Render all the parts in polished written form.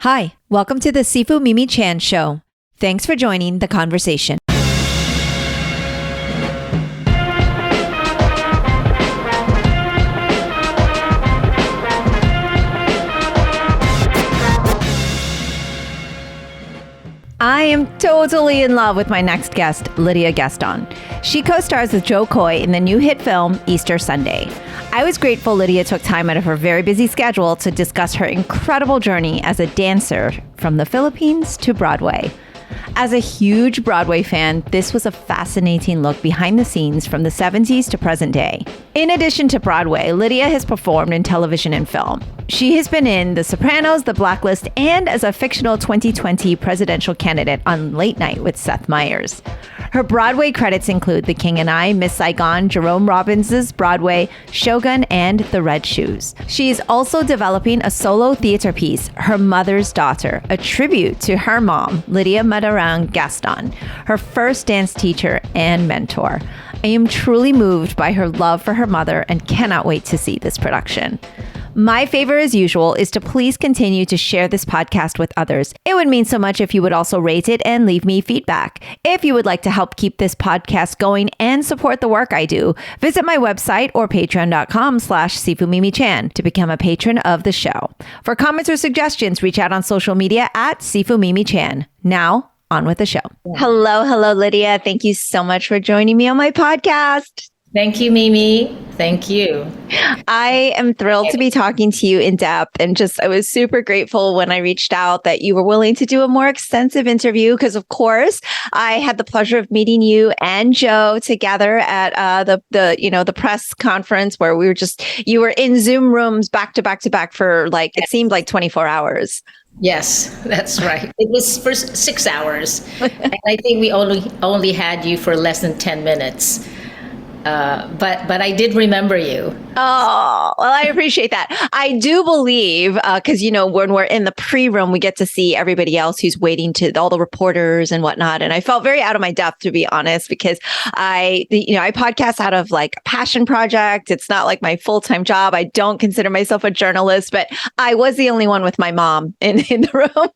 Hi, welcome to the Sifu Mimi Chan Show. Thanks for joining the conversation. I am totally in love with my next guest, Lydia Gaston. She co-stars with Jo Koy in the new hit film, Easter Sunday. I was grateful Lydia took time out of her very busy schedule to discuss her incredible journey as a dancer from the Philippines to Broadway. As a huge Broadway fan, this was a fascinating look behind the scenes from the 70s to present day. In addition to Broadway, Lydia has performed in television and film. She has been in The Sopranos, The Blacklist, and as a fictional 2020 presidential candidate on Late Night with Seth Meyers. Her Broadway credits include The King and I, Miss Saigon, Jerome Robbins' Broadway, Shogun, and The Red Shoes. She is also developing a solo theater piece, Her Mother's Daughter, a tribute to her mom, Lydia Madarang Gaston, her first dance teacher and mentor. I am truly moved by her love for her mother and cannot wait to see this production. My favor, as usual, is to please continue to share this podcast with others. It would mean so much if you would also rate it and leave me feedback. If you would like to help keep this podcast going and support the work I do, visit my website or patreon.com/SifuMimiChan to become a patron of the show. For comments or suggestions, reach out on social media at SifuMimiChan. Now, on with the show. Hello, Lydia. Thank you so much for joining me on my podcast. Thank you, Mimi. Thank you. I am thrilled to be talking to you in depth, and I was super grateful when I reached out that you were willing to do a more extensive interview because, of course, I had the pleasure of meeting you and Jo together at the press conference where you were in Zoom rooms back to back for it seemed like 24 hours. Yes, that's right. It was for 6 hours, and I think we only had you for less than 10 minutes. But I did remember you. Oh, well, I appreciate that. I do believe, because, when we're in the pre-room, we get to see everybody else who's waiting all the reporters and whatnot. And I felt very out of my depth, to be honest, because I podcast out of a passion project. It's not like my full-time job. I don't consider myself a journalist, but I was the only one with my mom in the room.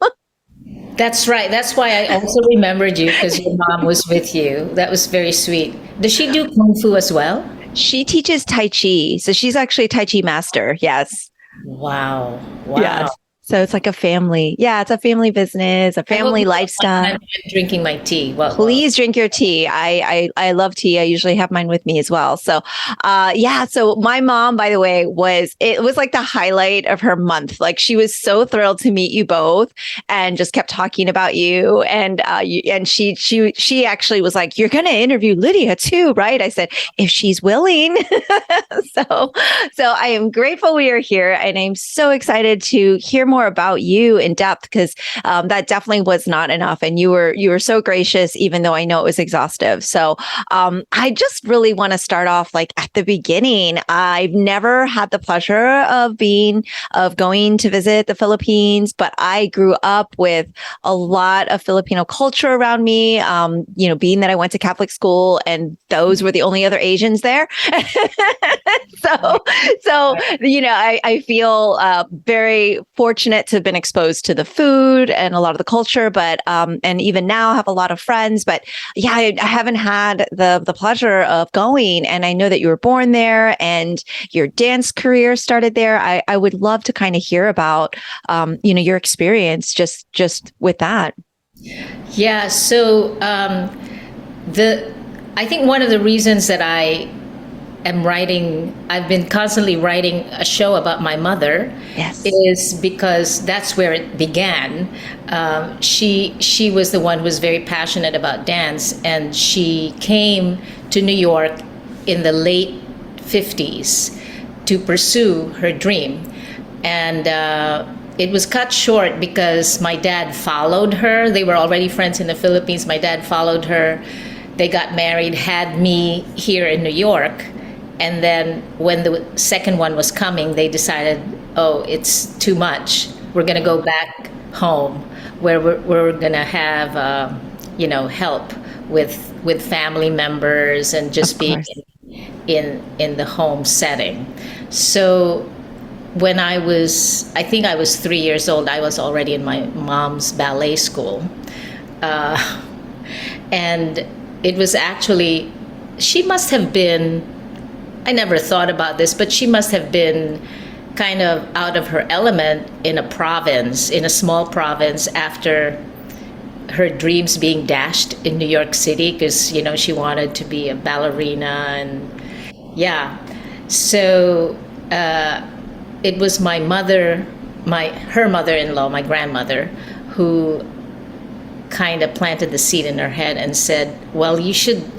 That's right. That's why I also remembered you, because your mom was with you. That was very sweet. Does she do Kung Fu as well? She teaches Tai Chi. So she's actually a Tai Chi master. Yes. Wow. Yes. So it's like a family. Yeah, it's a family business, a family lifestyle. I'm drinking my tea. Please drink your tea. I love tea. I usually have mine with me as well. So, So my mom, by the way, it was like the highlight of her month. She was so thrilled to meet you both, and just kept talking about you. And she actually was like, "You're going to interview Lydia too, right?" I said, "If she's willing." So I am grateful we are here, and I'm so excited to hear more about you in depth, because that definitely was not enough, and you were so gracious, even though I know it was exhaustive. So I just really want to start off at the beginning. I've never had the pleasure of going to visit the Philippines, but I grew up with a lot of Filipino culture around me. Being that I went to Catholic school, and those were the only other Asians there. I feel very fortunate to have been exposed to the food and a lot of the culture, but and even now have a lot of friends. But yeah, I haven't had the pleasure of going, and I know that you were born there and your dance career started there. I would love to kind of hear about your experience just with that. Yeah. So I think one of the reasons that I've been constantly writing a show about my mother. Yes. Is because that's where it began. She was the one who was very passionate about dance, and she came to New York in the late 50s to pursue her dream. And it was cut short because my dad followed her. They were already friends in the Philippines. My dad followed her. They got married, had me here in New York. And then when the second one was coming, they decided, oh, it's too much. We're going to go back home where we're going to have, help with family members and just being in the home setting. So when I think I was 3 years old, I was already in my mom's ballet school. Uh, and it was actually, she must have been, I never thought about this, but she must have been kind of out of her element in a province, in a small province, after her dreams being dashed in New York City, because, she wanted to be a ballerina. And yeah. So it was my mother, her mother-in-law, my grandmother, who kind of planted the seed in her head and said, well,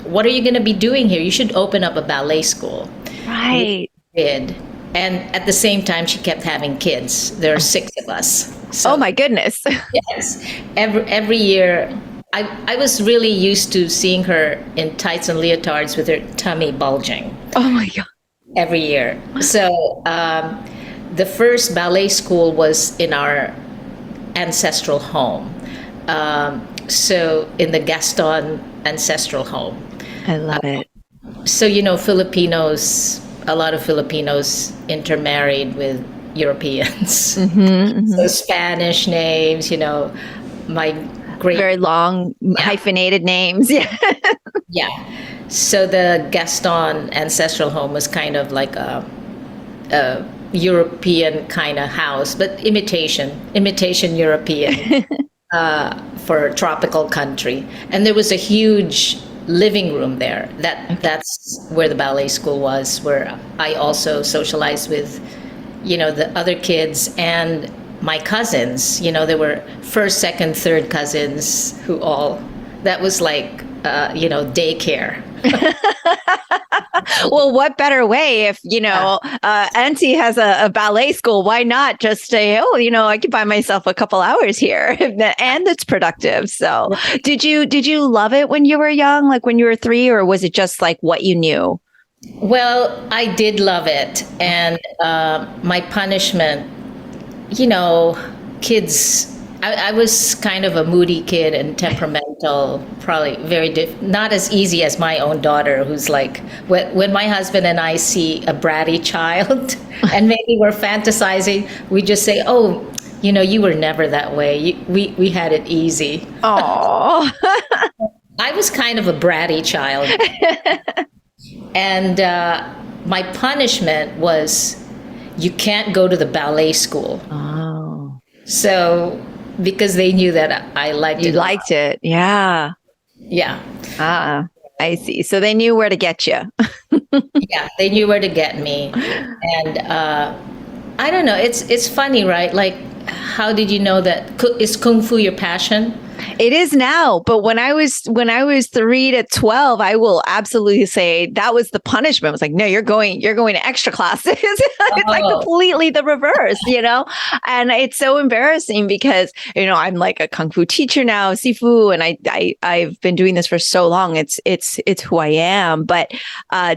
what are you going to be doing here? You should open up a ballet school. Right. We did. And at the same time, she kept having kids. There are 6 of us. So, oh my goodness. yes. Every year, I was really used to seeing her in tights and leotards with her tummy bulging. Oh my God. Every year. So the first ballet school was in our ancestral home. So in the Gaston ancestral home. I love it. So, Filipinos, a lot of Filipinos intermarried with Europeans. So Spanish names, my great... Very long, hyphenated names. Yeah. Yeah. So the Gaston ancestral home was kind of like a European kind of house, but imitation European for a tropical country. And there was a huge living room there. That's where the ballet school was, where I also socialized with, the other kids and my cousins. There were first, second, third cousins that was like, daycare. Well, what better way if, Auntie has a ballet school, why not just say, I can buy myself a couple hours here and it's productive. So did you love it when you were young, like when you were 3, or was it just like what you knew? Well, I did love it. And my punishment, kids, I was kind of a moody kid and temperamental, probably very not as easy as my own daughter, who's like, when my husband and I see a bratty child and maybe we're fantasizing, we just say, oh, you were never that way. We had it easy. Oh, I was kind of a bratty child. And my punishment was, you can't go to the ballet school. Oh. So, because they knew that I liked it. You liked it. Yeah. Yeah. I see. So they knew where to get you. Yeah, they knew where to get me. And I don't know. It's funny, right? Like, how did you know that? Is Kung Fu your passion? It is now, but when I was 3 to 12, I will absolutely say that was the punishment. It was like, no, you're going to extra classes. It's like completely the reverse, And it's so embarrassing because I'm like a kung fu teacher now, Sifu, and I've been doing this for so long. It's who I am, but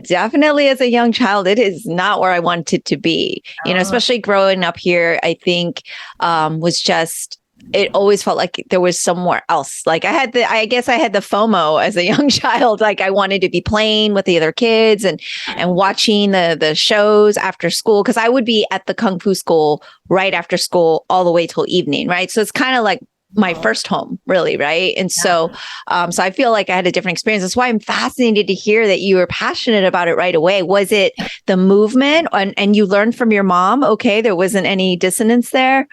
definitely as a young child, it is not where I wanted to be. Especially growing up here, I think was just. It always felt like there was somewhere else. Like I guess I had the FOMO as a young child. Like I wanted to be playing with the other kids and watching the shows after school. Cause I would be at the Kung Fu school right after school all the way till evening. Right. So it's kind of like my first home really. Right. And so I feel like I had a different experience. That's why I'm fascinated to hear that you were passionate about it right away. Was it the movement and you learned from your mom? Okay. There wasn't any dissonance there.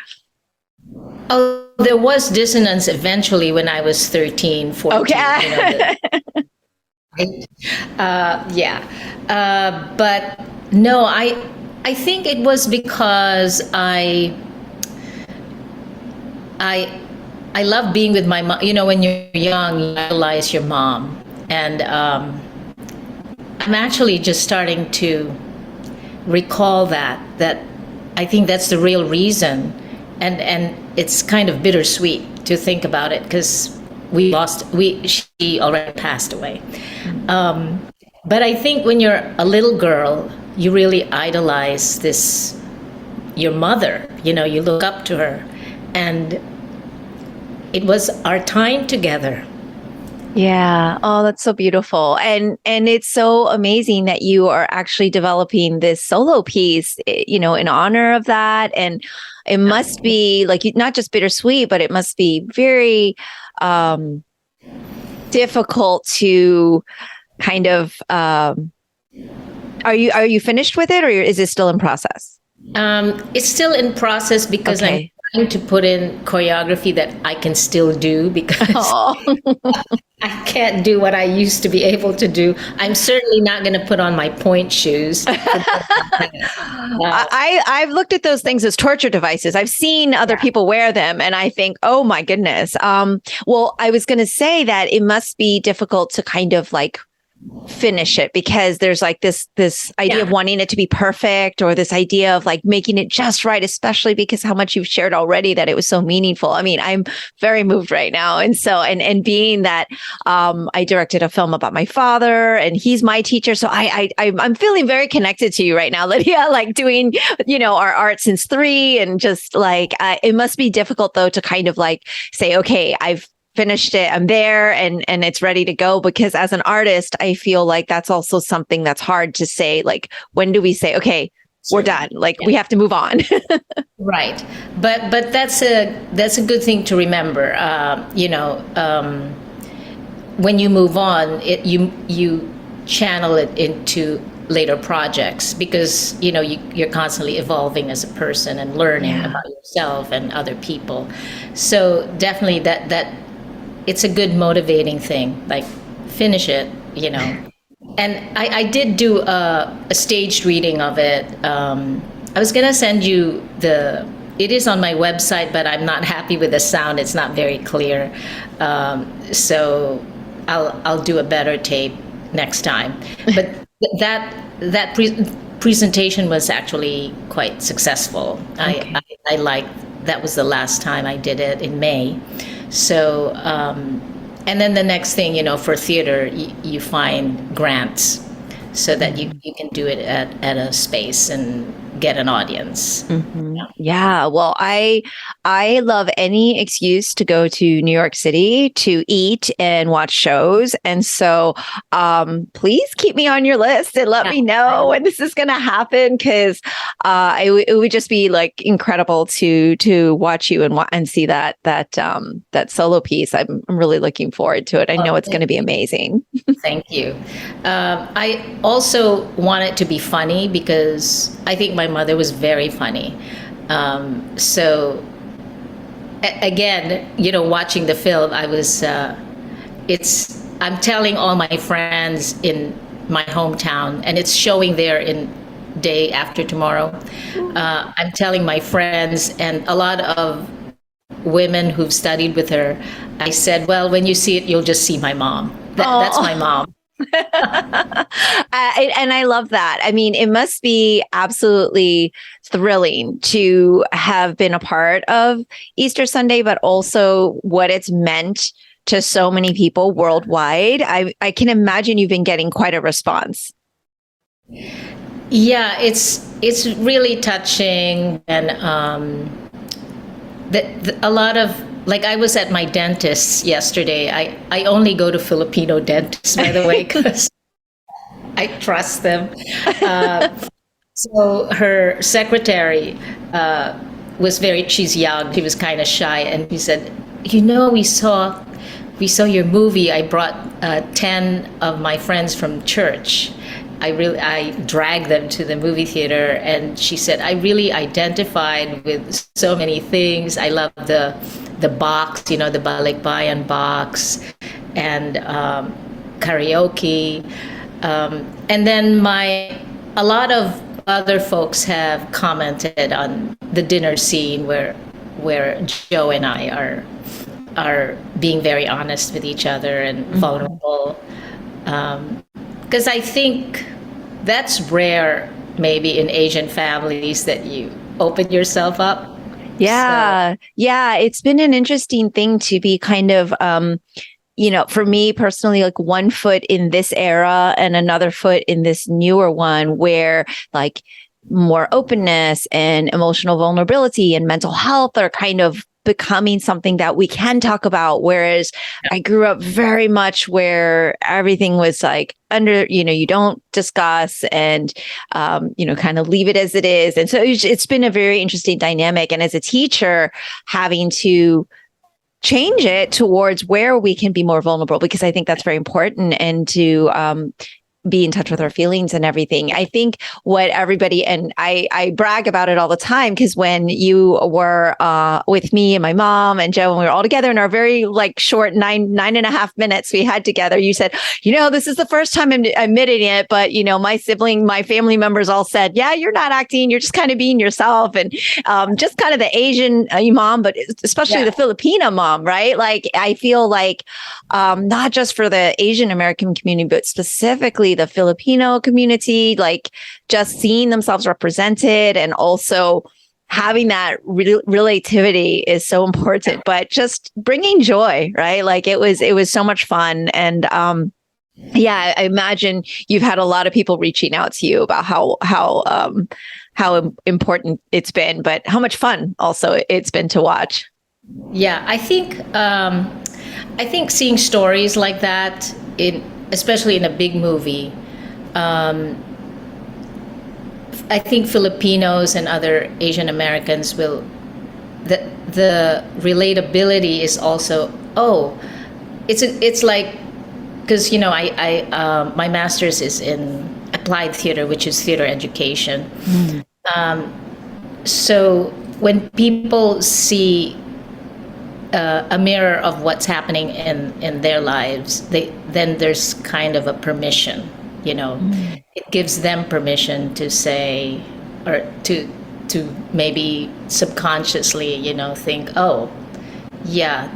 Oh, there was dissonance eventually when I was 13, 14. Okay. But no, I think it was because I love being with my mom. When you're young, you idolize your mom. And I'm actually just starting to recall that I think that's the real reason. And it's kind of bittersweet to think about it because she already passed away. But I think when you're a little girl, you really idolize your mother, you look up to her. And it was our time together. Yeah. Oh, that's so beautiful. And it's so amazing that you are actually developing this solo piece, in honor of that. And it must be like not just bittersweet, but it must be very difficult to kind of are you finished with it, or is it still in process? It's still in process because I'm Okay. trying to put in choreography that I can still do because Oh. I can't do what I used to be able to do. I'm certainly not going to put on my point shoes. I've looked at those things as torture devices. I've seen other people wear them, and I think, oh my goodness. Well, I was going to say that it must be difficult to kind of like finish it, because there's like this idea of wanting it to be perfect, or this idea of like making it just right, especially because how much you've shared already that it was so meaningful. I mean, I'm very moved right now. And so, and being that I directed a film about my father and he's my teacher, so I'm feeling very connected to you right now, Lydia, like doing our art since 3, and just like it must be difficult though to kind of like say, okay, I've finished it, I'm there, and it's ready to go. Because as an artist, I feel like that's also something that's hard to say, like, when do we say, okay, we're done, like we have to move on. Right, but that's a good thing to remember. When you move on, you channel it into later projects, because you're constantly evolving as a person and learning about yourself and other people. So definitely that it's a good motivating thing. Like, finish it. And I did do a staged reading of it. I was gonna send you it is on my website, but I'm not happy with the sound. It's not very clear. So I'll do a better tape next time. But that presentation was actually quite successful. Okay. I like that was the last time I did it in May. So, and then the next thing, for theater, you find grants so that you can do it at a space and get an audience. Mm-hmm. Yeah. Well, I love any excuse to go to New York City to eat and watch shows. And so please keep me on your list and let me know when this is going to happen, because it would just be like incredible to watch you and see that solo piece. I'm really looking forward to it. I know it's going to be amazing. Thank you. I also want it to be funny, because I think my mother was very funny. So again, watching the film, I was, I'm telling all my friends in my hometown, and it's showing there in day after tomorrow. I'm telling my friends and a lot of women who've studied with her. I said, well, when you see it, you'll just see my mom. That's my mom. And I love that. I mean, it must be absolutely thrilling to have been a part of Easter Sunday, but also what it's meant to so many people worldwide. I can imagine you've been getting quite a response. Yeah, it's really touching, and a lot of, like, I was at my dentist's yesterday. I only go to Filipino dentists, by the way, because I trust them. So her secretary she's young. She was kind of shy, and he said, we saw your movie. I brought 10 of my friends from church. I dragged them to the movie theater, and she said, I really identified with so many things. I love the box, the Balikbayan box, and karaoke. And then a lot of other folks have commented on the dinner scene where Joe and I are being very honest with each other and vulnerable. Because I think that's rare, maybe in Asian families, that you open yourself up. Yeah. So. Yeah. It's been an interesting thing to be kind of, for me personally, like one foot in this era and another foot in this newer one, where like more openness and emotional vulnerability and mental health are kind of becoming something that we can talk about. Whereas I grew up very much where everything was like under, you don't discuss and, kind of leave it as it is. And so it's been a very interesting dynamic. And as a teacher, having to change it towards where we can be more vulnerable, because I think that's very important, and to be in touch with our feelings and everything. I think what everybody, and I brag about it all the time, because when you were with me and my mom and Joe, and we were all together in our very like short 9.5 minutes we had together, you said, this is the first time I'm admitting it, but my family members all said, yeah, you're not acting, you're just kind of being yourself. And just kind of the Asian mom, but especially the Filipino mom, right? Like, I feel like not just for the Asian American community, but specifically the Filipino community, like just seeing themselves represented and also having that relativity is so important. But just bringing joy, right? Like it was so much fun. And I imagine you've had a lot of people reaching out to you about how important it's been, but how much fun also it's been to watch. Yeah, I think seeing stories like that, especially in a big movie, I think Filipinos and other Asian Americans will, the relatability is also, it's like, because my master's is in applied theater, which is theater education. So when people see a mirror of what's happening in their lives, then there's kind of a permission, it gives them permission to say, or to maybe subconsciously, think, oh, yeah,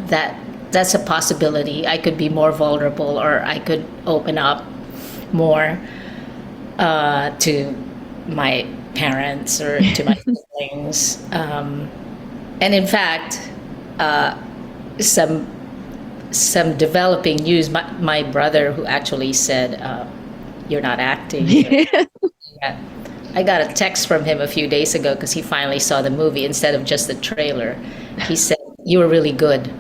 that's a possibility. I could be more vulnerable, or I could open up more to my parents or to my siblings. And in fact, some developing news. My brother, who actually said, "You're not acting." Yeah. I got a text from him a few days ago because he finally saw the movie instead of just the trailer. He said, "You were really good."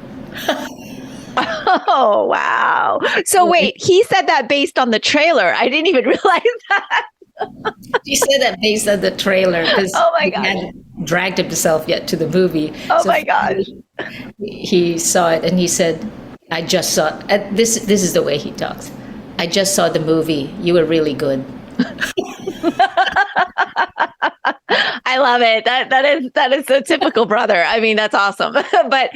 Oh, wow. So wait, he said that based on the trailer. I didn't even realize that. He said that based on the trailer because he hadn't dragged himself yet to the movie. My gosh. He saw it and he said, "I just saw it." This is the way he talks. "I just saw the movie. You were really good." I love it. That is a typical brother. I mean, that's awesome. but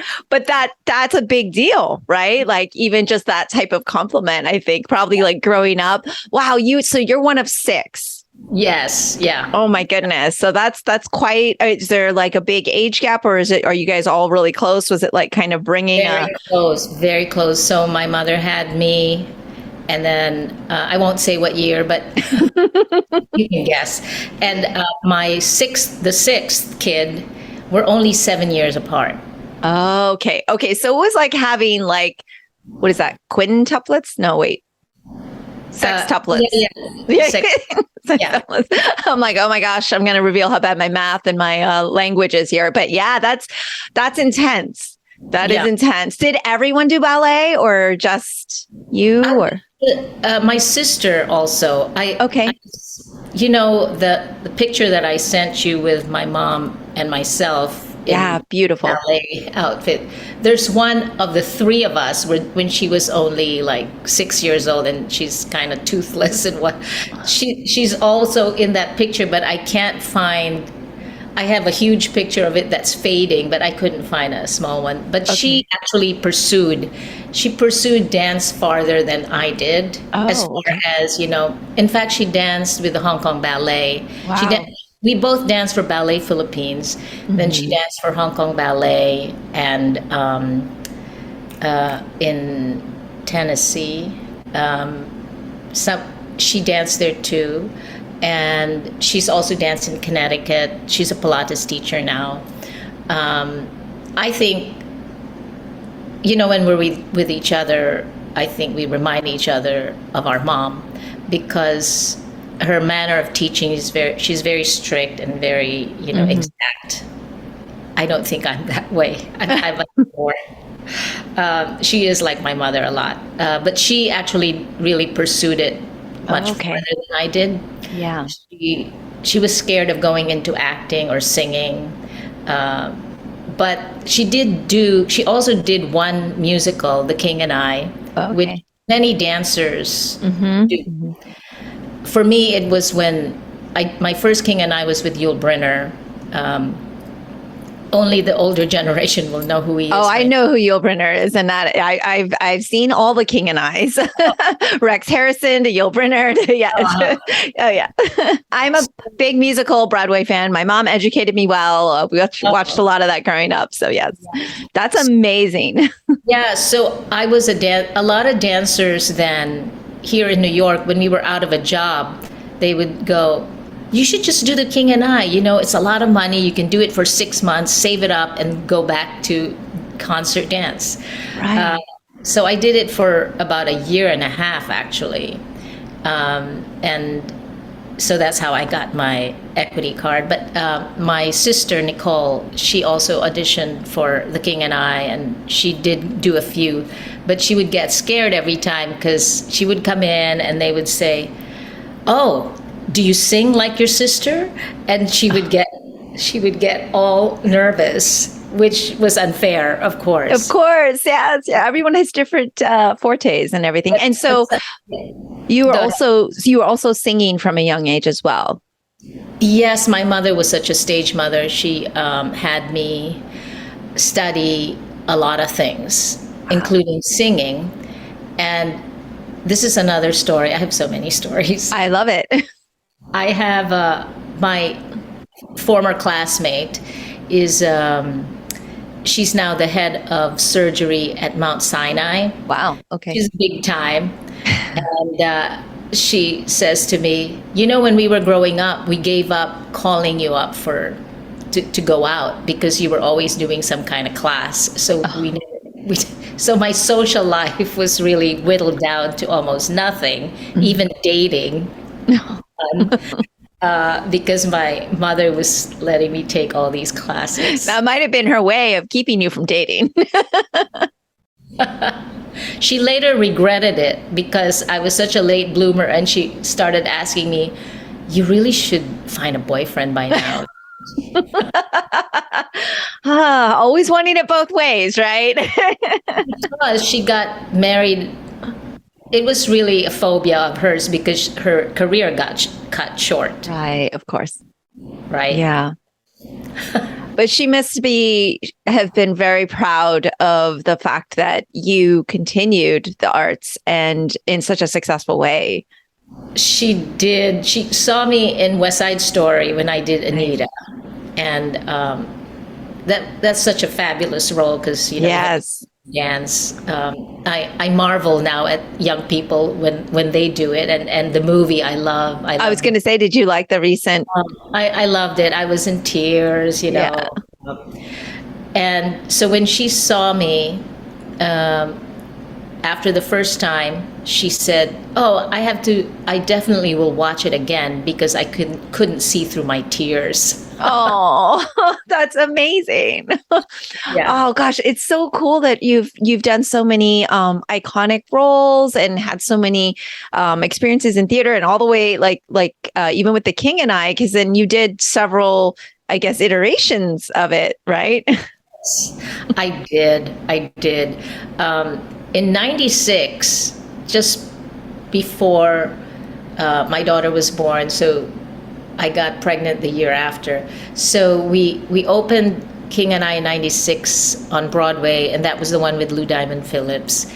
that's a big deal, right? Like even just that type of compliment, I think probably like growing up. Wow, so you're one of 6. Yes. Yeah. Oh my goodness. So that's quite, is there like a big age gap, or are you guys all really close? Was it like kind of bringing very close. So my mother had me, and then I won't say what year, but you can guess. And the sixth kid, we're only 7 years apart. Oh, okay. So it was like having like, what is that? Quintuplets? No, wait. Sextuplets. Yeah. Sextuplets. I'm like, oh my gosh, I'm going to reveal how bad my math and my language is here. But yeah, that's intense. That is intense. Did everyone do ballet or just you? Or my sister also. The picture that I sent you with my mom and myself. Yeah, beautiful ballet outfit. There's one of the 3 of us when she was only like 6 years old, and she's kind of toothless and what. She's also in that picture, but I can't find. I have a huge picture of it that's fading, but I couldn't find a small one. But she actually pursued dance farther than I did. As far as, in fact, she danced with the Hong Kong Ballet. Wow. We both danced for Ballet Philippines. Mm-hmm. Then she danced for Hong Kong Ballet and in Tennessee. She danced there too. And she's also danced in Connecticut. She's a Pilates teacher now. I think, when we're with each other, I think we remind each other of our mom, because her manner of teaching she's very strict and very, exact. I don't think I'm that way. I'm like more. She is like my mother a lot, but she actually really pursued it much Okay. further than I did. Yeah. She was scared of going into acting or singing, uh, but she also did one musical, The King and I, which Okay. many dancers Mm-hmm. do. For me, it was when my first King and I was with Yul Brynner. Um, Only the older generation will know who he is. Oh, I right? know who Yul Brynner is, and that I've seen all the King and I's, Rex Harrison to Yul Brynner. Uh-huh. Oh yeah. I'm a big musical Broadway fan. My mom educated me well. We watched a lot of that growing up. So yes, that's amazing. Yeah, so I was a lot of dancers then here in New York when we were out of a job, they would go, "You should just do The King and I. It's a lot of money. You can do it for 6 months, save it up, and go back to concert dance." Right. So I did it for about a year and a half, actually. And so that's how I got my equity card. But my sister, Nicole, she also auditioned for The King and I, and she did do a few. But she would get scared every time because she would come in and they would say, "Oh, do you sing like your sister?" And she would get all nervous, which was unfair, of course. Of course, yes. Yeah, everyone has different fortes and everything. And so you were also singing from a young age as well. Yes, my mother was such a stage mother. She had me study a lot of things, including singing. And this is another story. I have so many stories. I love it. I have my former classmate is she's now the head of surgery at Mount Sinai. Wow. Okay. She's big time, and she says to me, when we were growing up, we gave up calling you up to go out because you were always doing some kind of class. So so my social life was really whittled down to almost nothing, even dating. Because my mother was letting me take all these classes. That might have been her way of keeping you from dating. She later regretted it because I was such a late bloomer, and she started asking me, "You really should find a boyfriend by now." Always wanting it both ways, right? Because she got married. It was really a phobia of hers because her career got cut short. Right, of course. Right? Yeah. But she must have been very proud of the fact that you continued the arts and in such a successful way. She did. She saw me in West Side Story when I did Anita, and that's such a fabulous role because Yes. dance. I marvel now at young people when they do it, and the movie I love. I was going to say, did you like the recent? I loved it. I was in tears, Yeah. And so when she saw me after the first time, she said, "Oh, I definitely will watch it again because I couldn't see through my tears." Oh, that's amazing. Yeah. Oh gosh, it's so cool that you've done so many iconic roles and had so many experiences in theater and all the way like even with The King and I, because then you did several, I guess, iterations of it, right? I did. In '96, just before my daughter was born, so I got pregnant the year after. So we opened King and I in '96 on Broadway, and that was the one with Lou Diamond Phillips.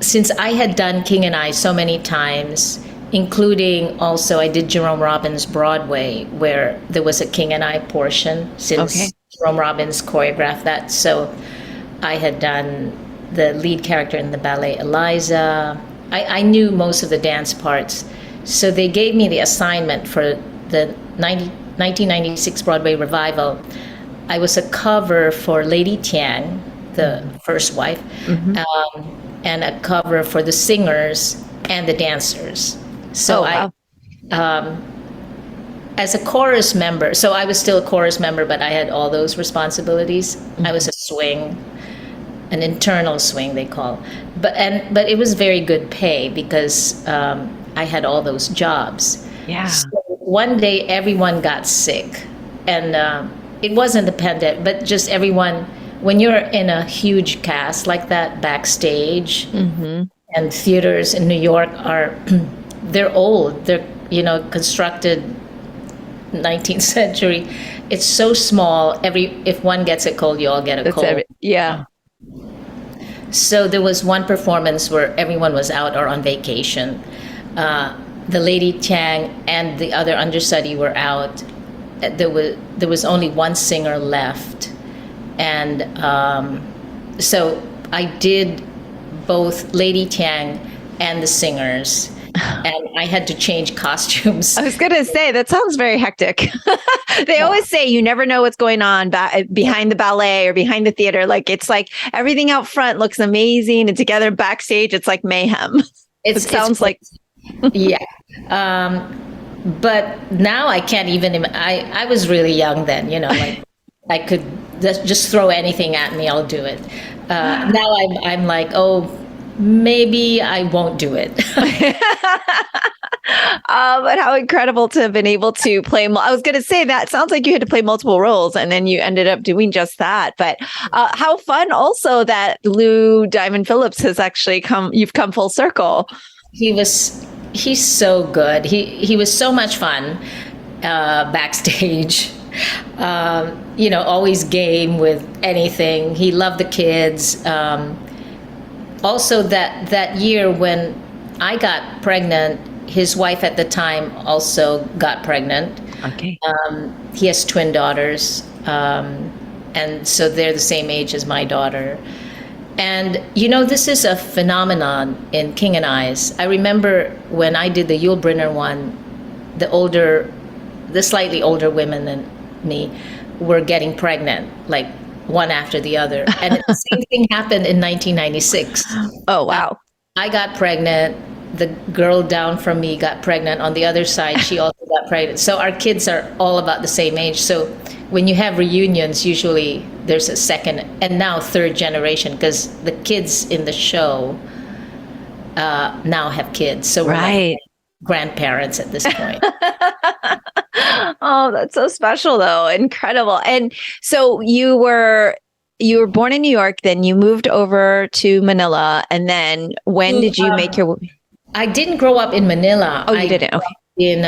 Since I had done King and I so many times, including also I did Jerome Robbins Broadway, where there was a King and I portion since Jerome Robbins choreographed that. So I had done the lead character in the ballet Eliza. I knew most of the dance parts. So they gave me the assignment for the 1996 Broadway revival. I was a cover for Lady Tiang, the first wife, and a cover for the singers and the dancers. So as a chorus member, so I was still a chorus member, but I had all those responsibilities. I was a swing, an internal swing they call, but it was very good pay because I had all those jobs. Yeah. So one day everyone got sick, and it wasn't the pandemic, but just everyone. When you're in a huge cast like that backstage, and theaters in New York are they're old. They're constructed 19th century. It's so small. If one gets a cold, you all get a cold. Yeah. So there was one performance where everyone was out or on vacation. The Lady Tiang and the other understudy were out. There was only one singer left, and so I did both Lady Tiang and the singers, and I had to change costumes. I was going to say, that sounds very hectic. They always say you never know what's going on behind the ballet or behind the theater. Like, it's like everything out front looks amazing, and together backstage, it's like mayhem. It sounds like. Yeah. But now I can't even, I was really young then, like I could just throw anything at me, I'll do it. Now I'm like, oh, maybe I won't do it. But how incredible to have been able to play. I was going to say that sounds like you had to play multiple roles, and then you ended up doing just that. But how fun also that Lou Diamond Phillips has actually you've come full circle. He's so good. He was so much fun backstage. Always game with anything. He loved the kids. Also, that year when I got pregnant, his wife at the time also got pregnant. Okay. He has twin daughters, and so they're the same age as my daughter. And this is a phenomenon in King and I's. I remember when I did the Yul Brynner one, the slightly older women than me were getting pregnant, like one after the other. And the same thing happened in 1996. Oh, wow. I got pregnant. The girl down from me got pregnant. On the other side, she also got pregnant. So our kids are all about the same age. So when you have reunions, usually there's a second and now third generation, because the kids in the show now have kids. So we're like grandparents at this point. Oh, that's so special, though. Incredible. And so you were born in New York, then you moved over to Manila, and then when did you make your? I didn't grow up in Manila. Oh, you didn't? Okay. In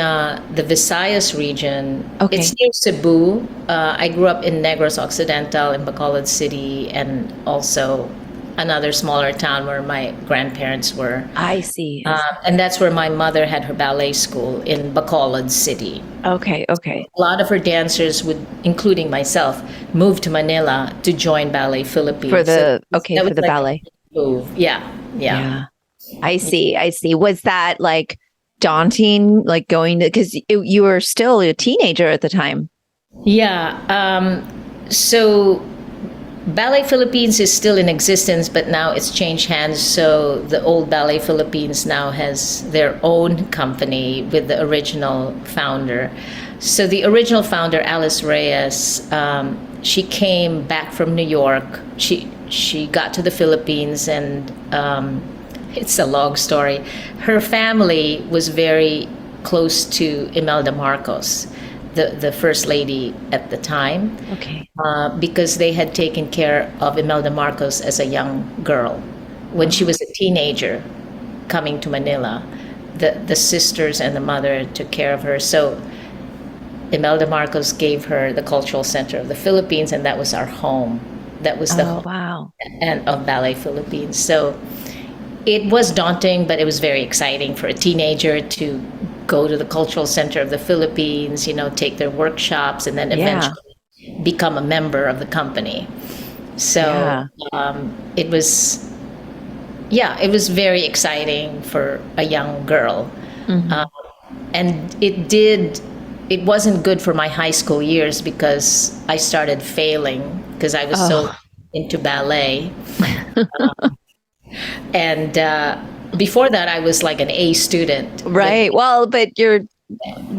the Visayas region. Okay. It's near Cebu. I grew up in Negros Occidental in Bacolod City, and also another smaller town where my grandparents were. I see. And that's where my mother had her ballet school, in Bacolod City. Okay. A lot of her dancers including myself, moved to Manila to join Ballet Philippines. For the ballet. Move. Yeah. I see. Was that like daunting, like going to, because you were still a teenager at the time? Yeah. So Ballet Philippines is still in existence, but now it's changed hands. So the old Ballet Philippines now has their own company with the original founder. So the original founder, Alice Reyes, she came back from New York. She got to the Philippines, and it's a long story. Her family was very close to Imelda Marcos, the first lady at the time. Okay. Because they had taken care of Imelda Marcos as a young girl. When she was a teenager coming to Manila, the sisters and the mother took care of her. So Imelda Marcos gave her the Cultural Center of the Philippines, and that was our home. That was the home wow. and of Ballet Philippines. So it was daunting, but it was very exciting for a teenager to go to the Cultural Center of the Philippines, take their workshops, and then eventually become a member of the company. So it was very exciting for a young girl. Mm-hmm. And it wasn't good for my high school years, because I started failing because I was so into ballet. And before that, I was like an A student. Right. Well, but you're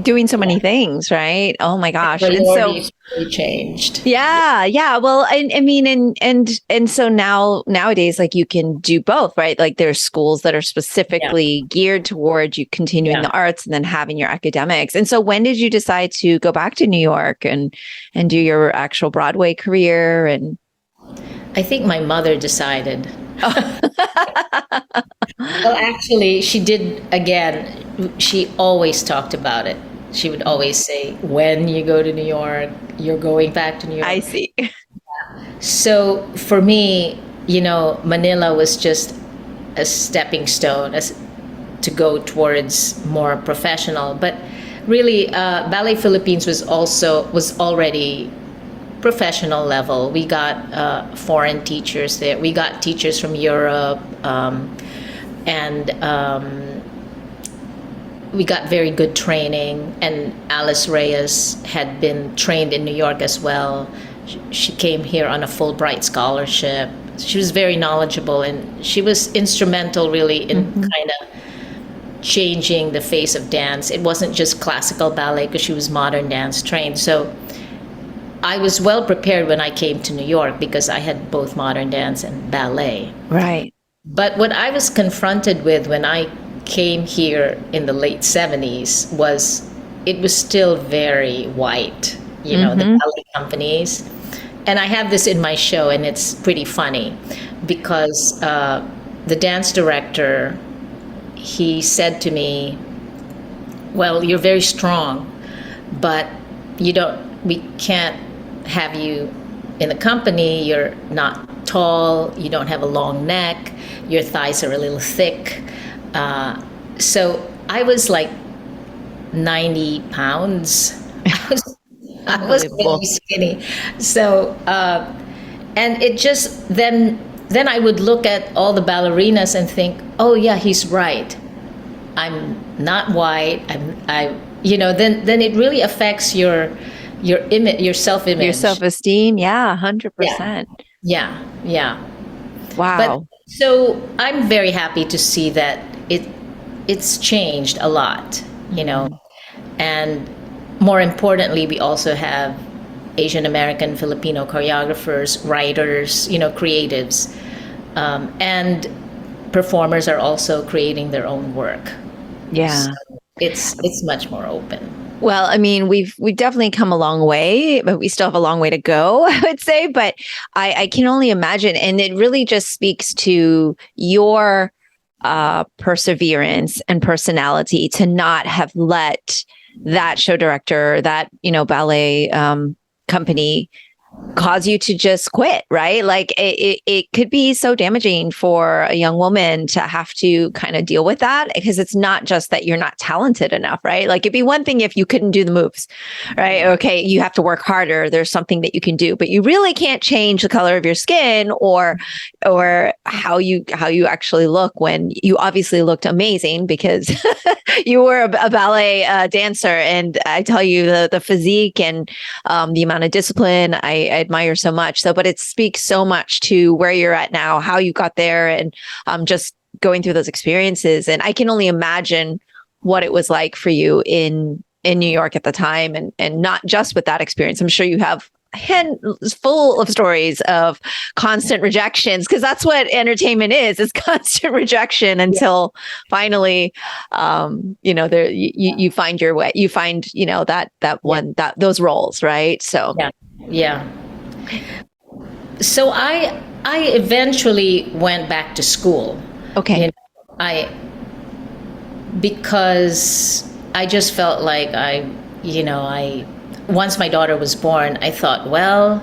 doing so many things, right? Oh my gosh. And so Priorities really changed. yeah. Well, I mean, and so nowadays, like you can do both, right? Like there's schools that are Yeah. specifically geared towards you continuing Yeah. the arts and then having your academics. And so when did you decide to go back to New York and do your actual Broadway career? And I think my mother decided. Well, actually, she did again. She always talked about it. She would always say, when you go to New York, you're going back to New York. I see. So for me, Manila was just a stepping stone to go towards more professional. But really, Ballet Philippines was already professional level. We got foreign teachers there. We got teachers from Europe, and we got very good training. And Alice Reyes had been trained in New York as well. She came here on a Fulbright scholarship. She was very knowledgeable, and she was instrumental really in kind of changing the face of dance. It wasn't just classical ballet because she was modern dance trained. So I was well prepared when I came to New York because I had both modern dance and ballet. Right. But what I was confronted with when I came here in the late 70s was it was still very white, the ballet companies. And I have this in my show, and it's pretty funny because the dance director, he said to me, well, you're very strong, but we can't have you in the company. You're not tall, you don't have a long neck, your thighs are a little thick. So I was like 90 pounds. I was really skinny. So, and it just, then I would look at all the ballerinas and think, oh yeah, he's right. I'm not white. Then it really affects your image, your self-image. Your self-esteem. Yeah. 100%. Yeah. Wow. But so I'm very happy to see that it's changed a lot, and more importantly, we also have Asian American, Filipino choreographers, writers, creatives, and performers are also creating their own work. Yeah. So it's much more open. Well, I mean, we've definitely come a long way, but we still have a long way to go, I would say. But I can only imagine, and it really just speaks to your perseverance and personality to not have let that show director, that ballet company cause you to just quit, right? Like it could be so damaging for a young woman to have to kind of deal with that, because it's not just that you're not talented enough, right? Like it'd be one thing if you couldn't do the moves, right? Okay, you have to work harder. There's something that you can do, but you really can't change the color of your skin or how you actually look, when you obviously looked amazing because you were a ballet dancer. And I tell you, the physique and the amount of discipline I admire so much. So, but it speaks so much to where you're at now, how you got there, and just going through those experiences. And I can only imagine what it was like for you in New York at the time, and not just with that experience. I'm sure you have full of stories of constant rejections, because that's what entertainment is constant rejection until finally there you find your way, you find those roles, right? So yeah. So I eventually went back to school. Okay. Because I just felt like once my daughter was born, I thought, well,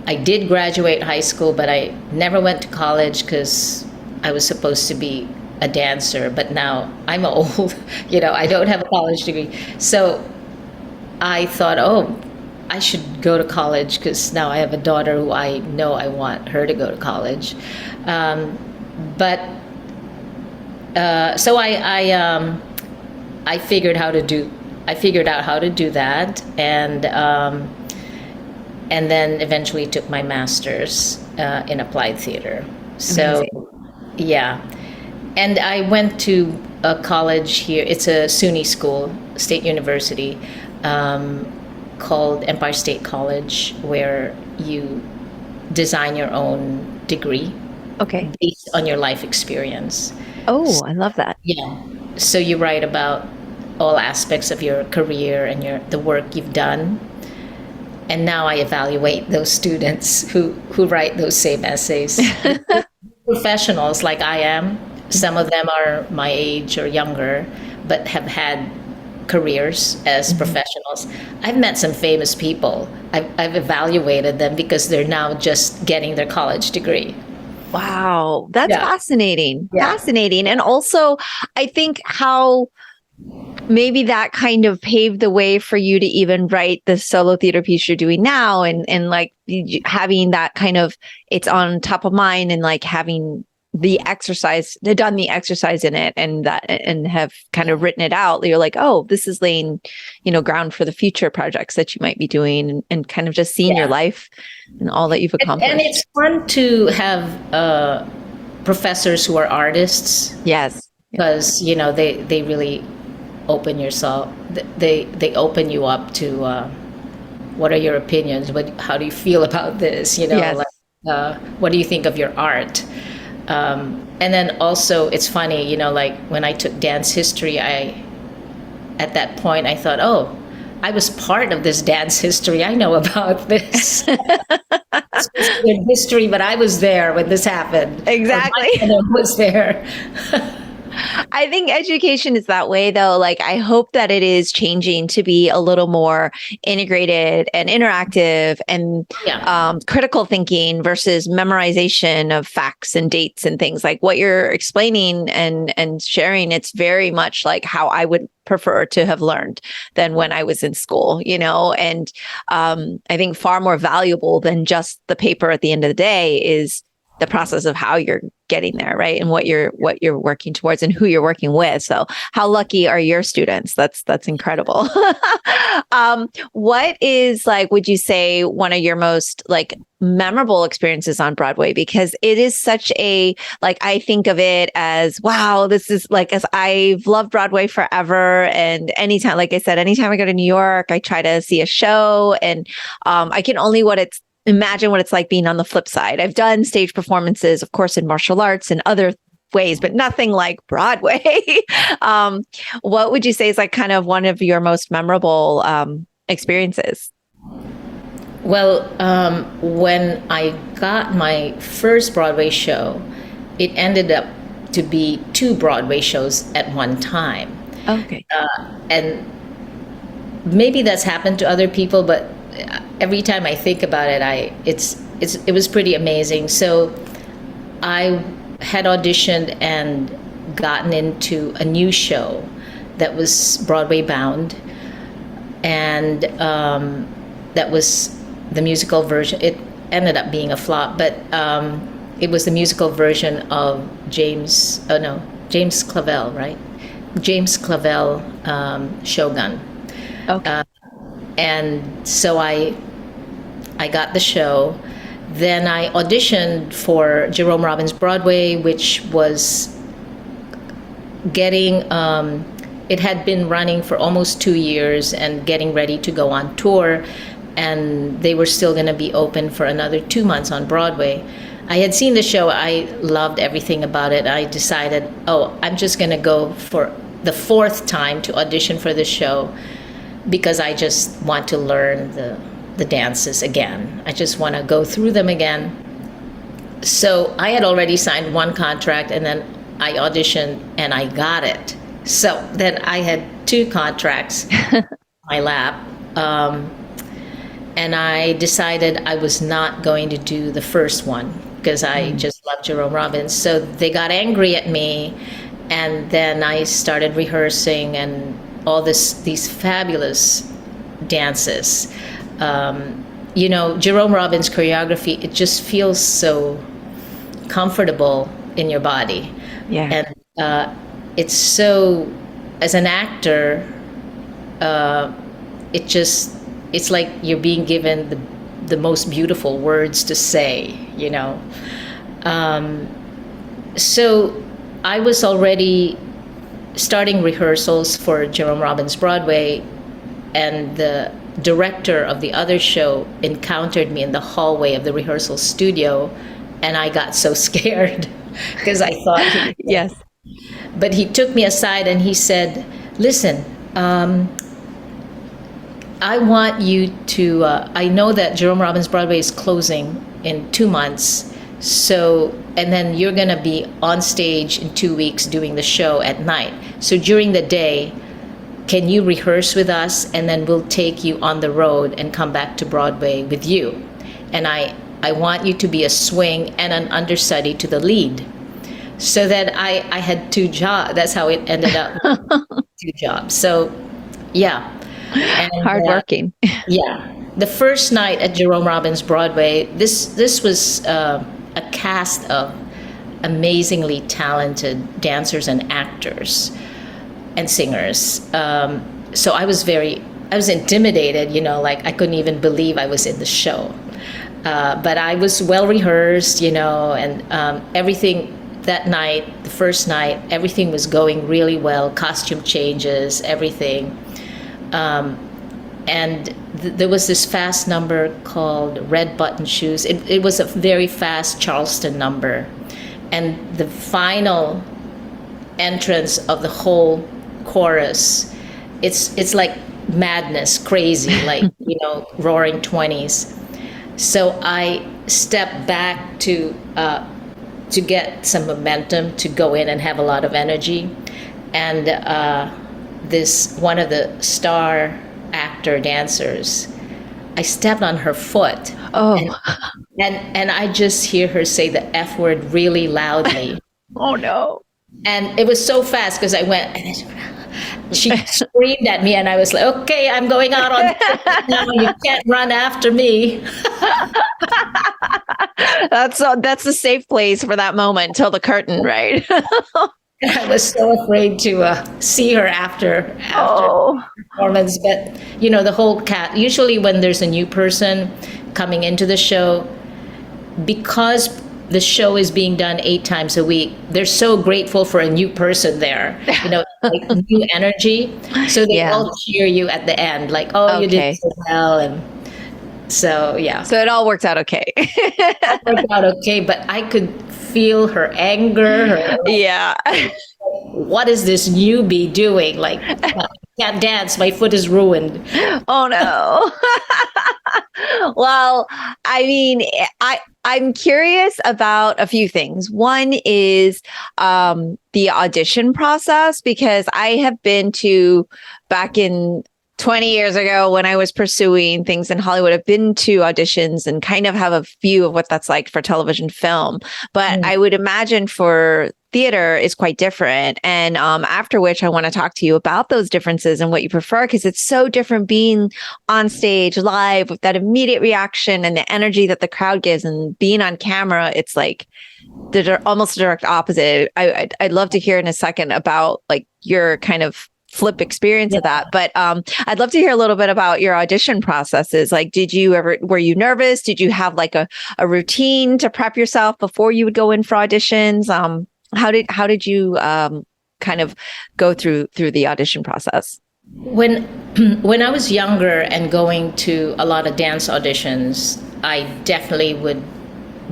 I did graduate high school, but I never went to college because I was supposed to be a dancer. But now I'm old, I don't have a college degree. So I thought, oh, I should go to college because now I have a daughter who I know I want her to go to college. So I figured out how to do that, and then eventually took my master's in applied theater. So, yeah, and I went to a college here. It's a SUNY school, State University, called Empire State College, where you design your own degree Okay. based on your life experience. Oh, I love that. Yeah. So you write about all aspects of your career and the work you've done. And now I evaluate those students who write those same essays. Professionals like I am. Some of them are my age or younger, but have had careers as professionals. I've met some famous people. I've evaluated them because they're now just getting their college degree. Wow, that's Yeah. fascinating. Yeah. Fascinating. And also, I think how maybe that kind of paved the way for you to even write the solo theater piece you're doing now, and like having that kind of, it's on top of mind, and like having the exercise, done the exercise in it, and that, and have kind of written it out. You're like, oh, this is laying, ground for the future projects that you might be doing, and kind of just seeing your life and all that you've accomplished. And it's fun to have professors who are artists. Yes. Because they really open yourself. They open you up to what are your opinions? How do you feel about this? Yes. Like, what do you think of your art? And then also, it's funny, like when I took dance history, at that point I thought, oh, I was part of this dance history. I know about this. It's just in history, but I was there when this happened. Exactly. I was there. I think education is that way, though. Like, I hope that it is changing to be a little more integrated and interactive, and critical thinking versus memorization of facts and dates and things. Like what you're explaining and sharing, it's very much like how I would prefer to have learned than when I was in school, and I think far more valuable than just the paper at the end of the day is the process of how you're getting there, right? And what you're working towards and who you're working with. So how lucky are your students? That's incredible. What is, like, would you say, one of your most like memorable experiences on Broadway? Because it is such a, like, I think of it as, wow, this is like, as I've loved Broadway forever. And anytime, like I said, anytime I go to New York, I try to see a show, and I can only imagine what it's like being on the flip side. I've done stage performances, of course, in martial arts and other ways, but nothing like Broadway. What would you say is like kind of one of your most memorable experiences? Well, when I got my first Broadway show, it ended up to be 2 Broadway shows at one time. Okay. And maybe that's happened to other people, but every time I think about it, it was pretty amazing. So I had auditioned and gotten into a new show that was Broadway bound, and that was the musical version. It ended up being a flop, but it was the musical version of James Clavell, right? James Clavell, Shogun. Okay. And so I got the show. Then I auditioned for Jerome Robbins Broadway, which was getting, it had been running for almost 2 years and getting ready to go on tour. And they were still going to be open for another 2 months on Broadway. I had seen the show. I loved everything about it. I decided, I'm just going to go for the 4th time to audition for the show, because I just want to learn the dances again. I just want to go through them again. So I had already signed 1 contract, and then I auditioned and I got it. So then I had 2 contracts in my lap. And I decided I was not going to do the first one because I just loved Jerome Robbins. So they got angry at me, and then I started rehearsing and all these fabulous dances. Jerome Robbins choreography, it just feels so comfortable in your body. Yeah. And it's so, as an actor, it's like you're being given the most beautiful words to say, So I was already starting rehearsals for Jerome Robbins Broadway, and the director of the other show encountered me in the hallway of the rehearsal studio, and I got so scared because I thought Yes. but he took me aside and he said, listen, I want you to, I know that Jerome Robbins Broadway is closing in 2 months. So, and then you're going to be on stage in 2 weeks doing the show at night. So during the day, can you rehearse with us? And then we'll take you on the road and come back to Broadway with you. And I want you to be a swing and an understudy to the lead. So that I had 2 jobs. That's how it ended up. 2 jobs. So, yeah. And, Hardworking. yeah. The first night at Jerome Robbins Broadway, this was a cast of amazingly talented dancers and actors and singers. So I was intimidated, like I couldn't even believe I was in the show. But I was well rehearsed, and everything that night, the first night, everything was going really well. Costume changes, everything. And there was this fast number called Red Button Shoes. It was a very fast Charleston number. And the final entrance of the whole chorus, it's like madness, crazy, like, roaring 20s. So I stepped back to get some momentum, to go in and have a lot of energy. And one of the star actor dancers, I stepped on her foot. Oh. And I just hear her say the F word really loudly. Oh no. And it was so fast because I went, she screamed at me, and I was like, okay, I'm going out on now. You can't run after me. That's a safe place for that moment till the curtain, right? I was so afraid to see her after performance. But, the whole usually when there's a new person coming into the show, because the show is being done 8 times a week, they're so grateful for a new person there, like new energy. So they all cheer you at the end, like, oh, you did so well. And so, yeah. So it all worked out okay. It worked out okay, but I could feel her anger. Yeah. What is this newbie doing? Like, I can't dance. My foot is ruined. Oh no. Well, I mean, I'm curious about a few things. One is the audition process, because I have been to, back in 20 years ago when I was pursuing things in Hollywood, I've been to auditions and kind of have a view of what that's like for television film. But I would imagine for theater is quite different. And after which I want to talk to you about those differences and what you prefer, because it's so different being on stage live with that immediate reaction and the energy that the crowd gives, and being on camera, it's like almost a direct opposite. I'd love to hear in a second about like your kind of flip experience of that. But I'd love to hear a little bit about your audition processes. Like, were you nervous? Did you have like a routine to prep yourself before you would go in for auditions? How did you kind of go through the audition process? When I was younger and going to a lot of dance auditions, I definitely would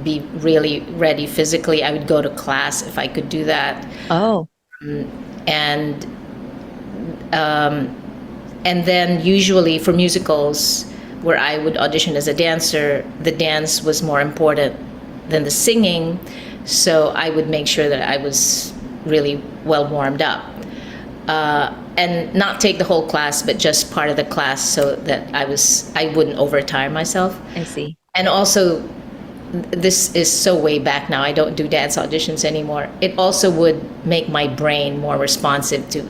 be really ready physically. I would go to class if I could do that. Oh. And then usually for musicals where I would audition as a dancer, the dance was more important than the singing. So I would make sure that I was really well warmed up. And not take the whole class, but just part of the class so that I wouldn't overtire myself. I see. And also, this is so way back now, I don't do dance auditions anymore. It also would make my brain more responsive to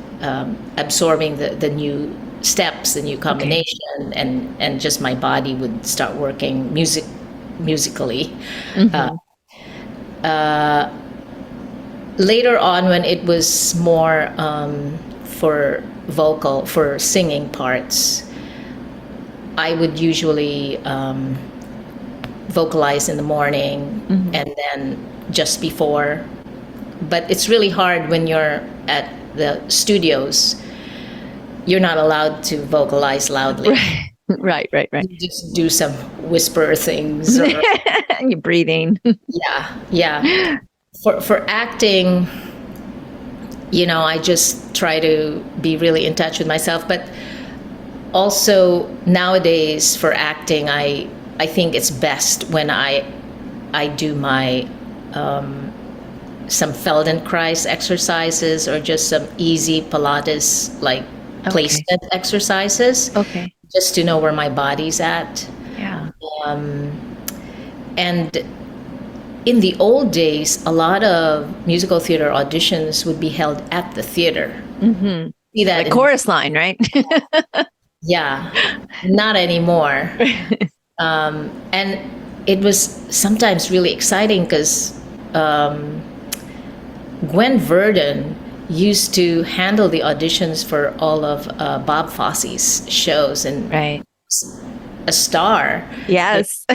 absorbing the new steps, the new combination, and just my body would start working musically. Later on, when it was more for singing parts, I would usually vocalize in the morning and then just before. But it's really hard when you're at the studios, you're not allowed to vocalize loudly. Right. You just do some whisper things. Or, You're breathing. yeah. For acting, I just try to be really in touch with myself. But also nowadays for acting, I think it's best when I do my some Feldenkrais exercises or just some easy Pilates like placement exercises. Okay. Just to know where my body's at. Yeah. And in the old days, a lot of musical theater auditions would be held at the theater. Mm-hmm. See that Like chorus line, right? Yeah, not anymore. And it was sometimes really exciting because Gwen Verdon used to handle the auditions for all of Bob Fosse's shows, and Right. a star. Yes.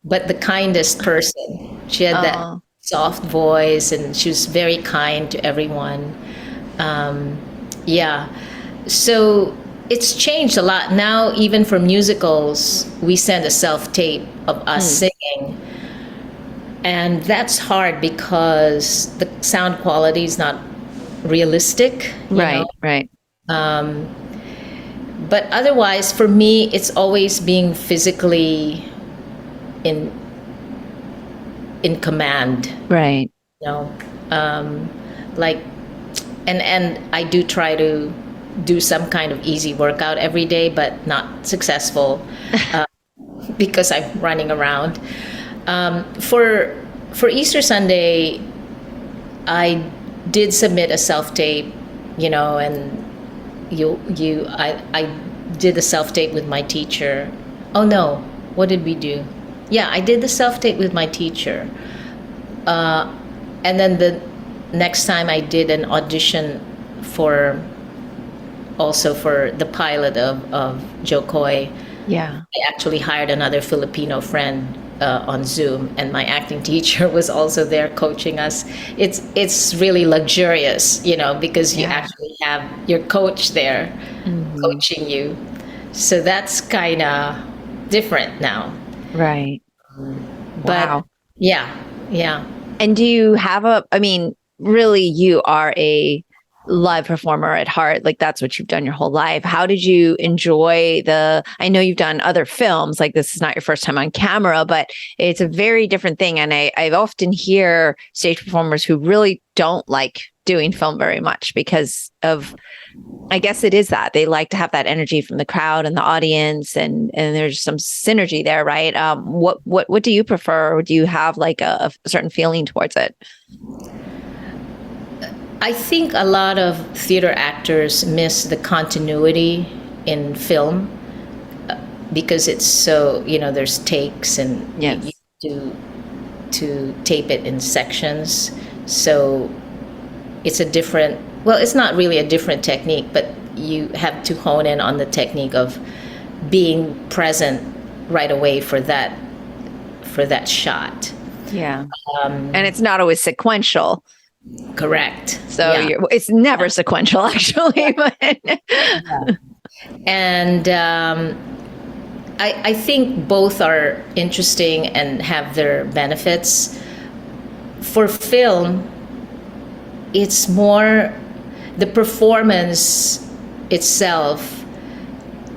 But the kindest person. She had that soft voice, and she was very kind to everyone. Yeah. So it's changed a lot. Now, even for musicals, we send a self-tape of us singing. And that's hard because the sound quality is not realistic. you know. Right. But otherwise, for me, it's always being physically in command. Right. Like, and I do try to do some kind of easy workout every day, but not successful because I'm running around. For Easter Sunday, I did submit a self tape, and I did the self tape with my teacher. Oh no, what did we do? Yeah, I did the self tape with my teacher, and then the next time I did an audition for the pilot of Joe Coy. Yeah. I actually hired another Filipino friend on Zoom, and my acting teacher was also there coaching us. It's really luxurious, because you actually have your coach there coaching you. So that's kind of different now. Right. But Wow. yeah. And do you have really you are a live performer at heart. Like that's what you've done your whole life. How did you enjoy I know you've done other films, like this is not your first time on camera, but it's a very different thing. And I often hear stage performers who really don't like doing film very much because of, I guess it is that they like to have that energy from the crowd and the audience, and there's some synergy there, right? What do you prefer? Or do you have like a certain feeling towards it? I think a lot of theater actors miss the continuity in film because it's so, there's takes and Yes. you do to tape it in sections. So it's it's not really a different technique, but you have to hone in on the technique of being present right away for that shot. Yeah. And it's not always sequential. Correct. So it's never sequential, actually. But and I think both are interesting and have their benefits. For film, it's more the performance itself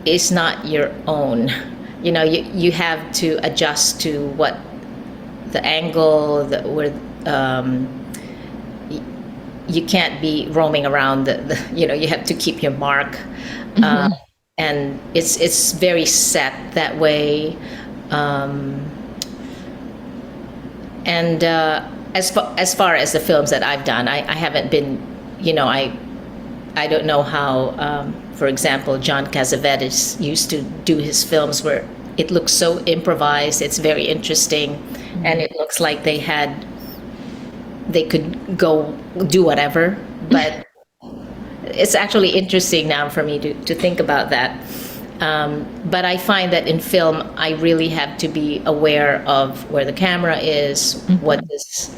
is not your own. You have to adjust to what the angle you can't be roaming around you have to keep your mark. And it's very set that way. And as far as the films that I've done, I haven't been, I don't know how, for example, John Cassavetes used to do his films where it looks so improvised. It's very interesting, and it looks like they could go do whatever. But it's actually interesting now for me to think about that. But I find that in film, I really have to be aware of where the camera is, what is,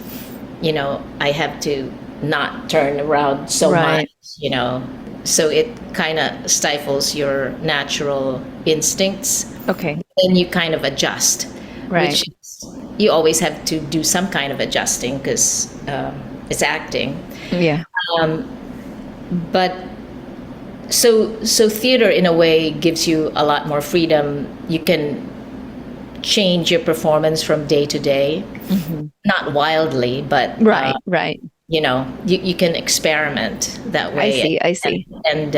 I have to not turn around so Right. much. So it kind of stifles your natural instincts. Okay. Then you kind of adjust, Right. which you always have to do some kind of adjusting because it's acting. Yeah. But so theater in a way gives you a lot more freedom. You can change your performance from day to day, not wildly, but Right. Right. you can experiment that I way. see. I see. And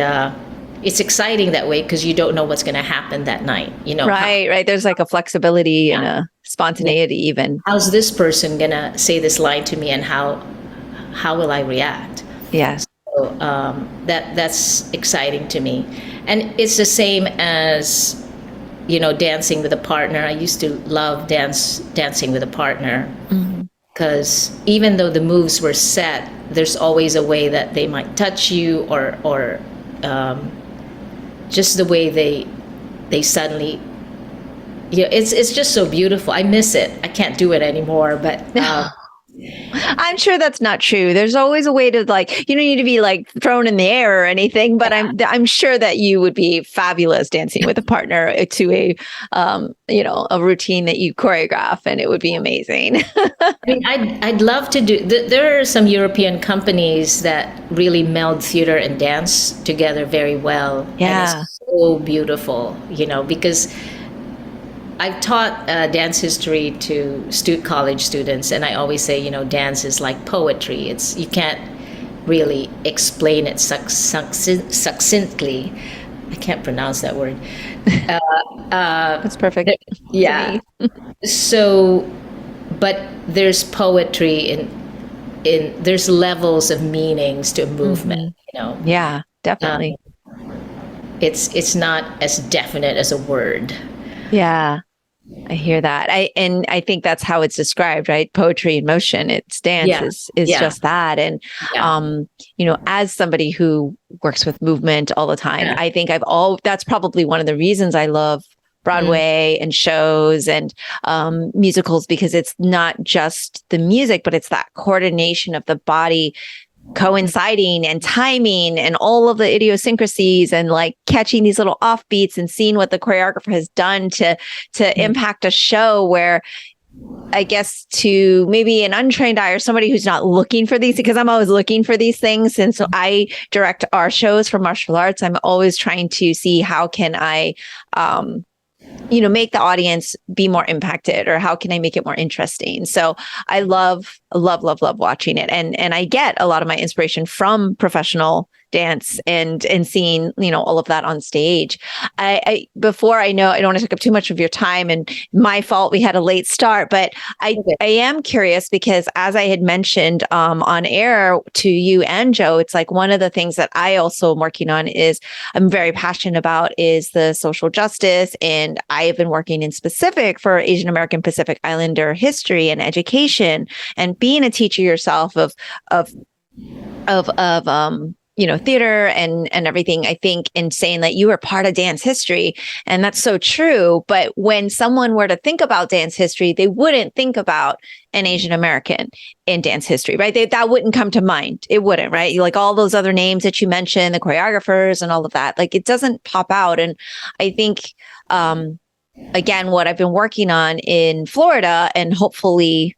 it's exciting that way because you don't know what's going to happen that night. Right. Right. There's like a flexibility and a spontaneity even. How's this person going to say this line to me, and how will I react? Yes. So that's exciting to me, and it's the same as dancing with a partner. I used to love dancing with a partner because even though the moves were set, there's always a way that they might touch you, or just the way they suddenly. It's just so beautiful. I miss it. I can't do it anymore, but. I'm sure that's not true. There's always a way to you don't need to be like thrown in the air or anything, but I'm sure that you would be fabulous dancing with a partner to a routine that you choreograph, and it would be amazing. I mean, I'd love to do. There are some European companies that really meld theater and dance together very well. Yeah. And it's so beautiful, because I've taught dance history to college students, and I always say, dance is like poetry. You can't really explain it succinctly. I can't pronounce that word. That's perfect. Yeah. So, but there's poetry in there's levels of meanings to a movement. Yeah, definitely. It's not as definite as a word. Yeah. I hear that. I think that's how it's described, right? Poetry in motion. It's dance is just that. And as somebody who works with movement all the time, I think that's probably one of the reasons I love Broadway and shows and musicals, because it's not just the music, but it's that coordination of the body coinciding and timing and all of the idiosyncrasies and catching these little offbeats and seeing what the choreographer has done to impact a show where, I guess, to maybe an untrained eye or somebody who's not looking for these, because I'm always looking for these things. And so I direct our shows for martial arts. I'm always trying to see how can I, make the audience be more impacted, or how can I make it more interesting? So I love watching it. And I get a lot of my inspiration from professional dance and seeing, all of that on stage. Before I don't want to take up too much of your time, and my fault, we had a late start, but I am curious because, as I had mentioned on air to you and Joe, it's like one of the things that I also am working on I'm very passionate about is the social justice. And I have been working in specific for Asian American Pacific Islander history and education, and being a teacher yourself of theater and everything, I think, in saying that you were part of dance history. And that's so true. But when someone were to think about dance history, they wouldn't think about an Asian American in dance history, right? That wouldn't come to mind. It wouldn't, right? Like all those other names that you mentioned, the choreographers and all of that, it doesn't pop out. And I think, again, what I've been working on in Florida, and hopefully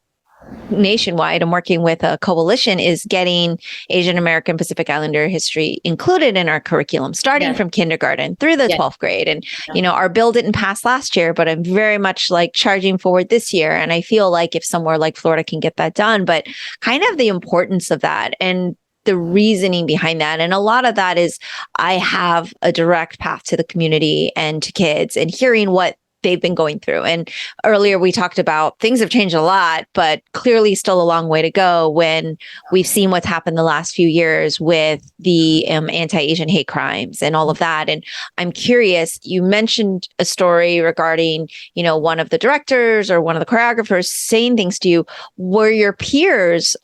nationwide, I'm working with a coalition, is getting Asian American Pacific Islander history included in our curriculum, starting from kindergarten through the 12th grade. And, our bill didn't pass last year, but I'm very much charging forward this year. And I feel like if somewhere like Florida can get that done, but kind of the importance of that and the reasoning behind that. And a lot of that is I have a direct path to the community and to kids, and hearing what they've been going through. And earlier we talked about things have changed a lot, but clearly still a long way to go when we've seen what's happened the last few years with the anti-Asian hate crimes and all of that. And I'm curious, you mentioned a story regarding, one of the directors or one of the choreographers saying things to you. Were your peers,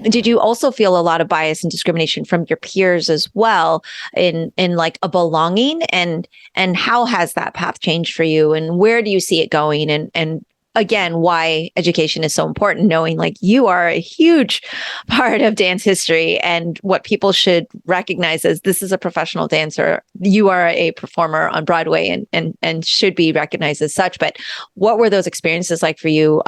did you also feel a lot of bias and discrimination from your peers as well in a belonging, and how has that path changed for you, and where do you see it going, and again, why education is so important, knowing like you are a huge part of dance history and what people should recognize as this is a professional dancer. You are a performer on Broadway and should be recognized as such. But what were those experiences like for you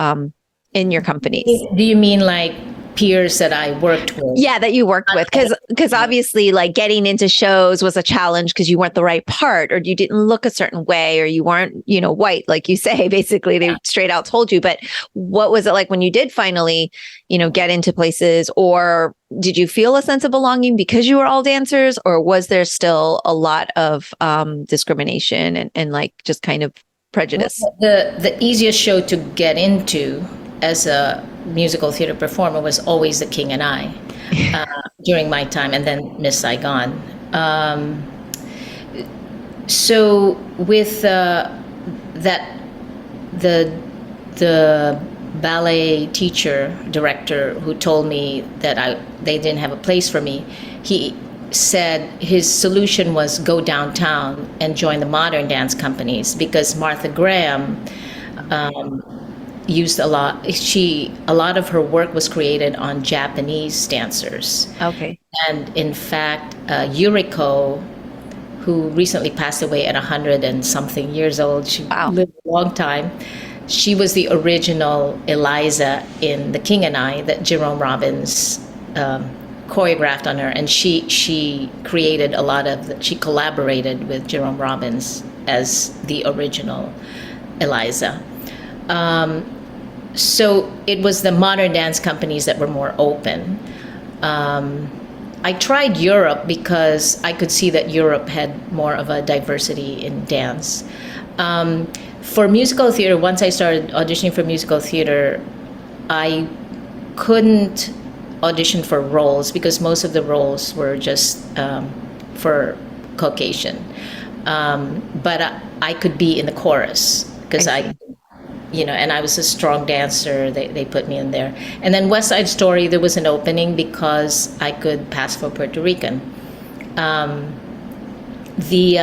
in your companies? Do you mean like peers that I worked with? Yeah, that you worked with, because obviously like getting into shows was a challenge because you weren't the right part or you didn't look a certain way or you weren't, white, like you say, basically they straight out told you. But what was it like when you did finally, get into places, or did you feel a sense of belonging because you were all dancers, or was there still a lot of discrimination and like just kind of prejudice? The easiest show to get into as a musical theater performer was always The King and I during my time, and then Miss Saigon. So with that, the ballet teacher director who told me that they didn't have a place for me, he said his solution was go downtown and join the modern dance companies, because Martha Graham used a lot of her work was created on Japanese dancers. Okay. And in fact, Yuriko, who recently passed away at 100 and something years old, she lived a long time. She was the original Eliza in The King and I that Jerome Robbins choreographed on her, and she created she collaborated with Jerome Robbins as the original Eliza. So it was the modern dance companies that were more open. I tried Europe because I could see that Europe had more of a diversity in dance. For musical theater, once I started auditioning for musical theater, I couldn't audition for roles because most of the roles were just for Caucasian. But I could be in the chorus because and I was a strong dancer. They put me in there. And then West Side Story, there was an opening because I could pass for Puerto Rican. The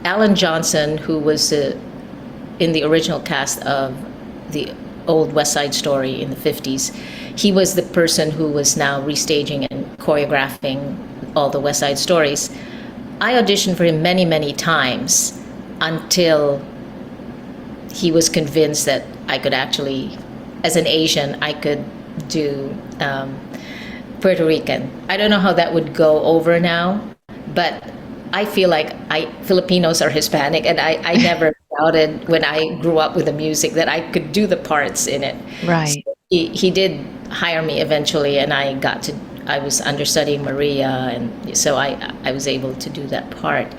Alan Johnson, who was in the original cast of the old West Side Story in the 50s, he was the person who was now restaging and choreographing all the West Side Stories. I auditioned for him many, many times until he was convinced that I could actually, as an Asian, I could do Puerto Rican. I don't know how that would go over now, but I feel like Filipinos are Hispanic, and I never doubted when I grew up with the music that I could do the parts in it. Right. So he did hire me eventually, and I was understudying Maria, and so I was able to do that part.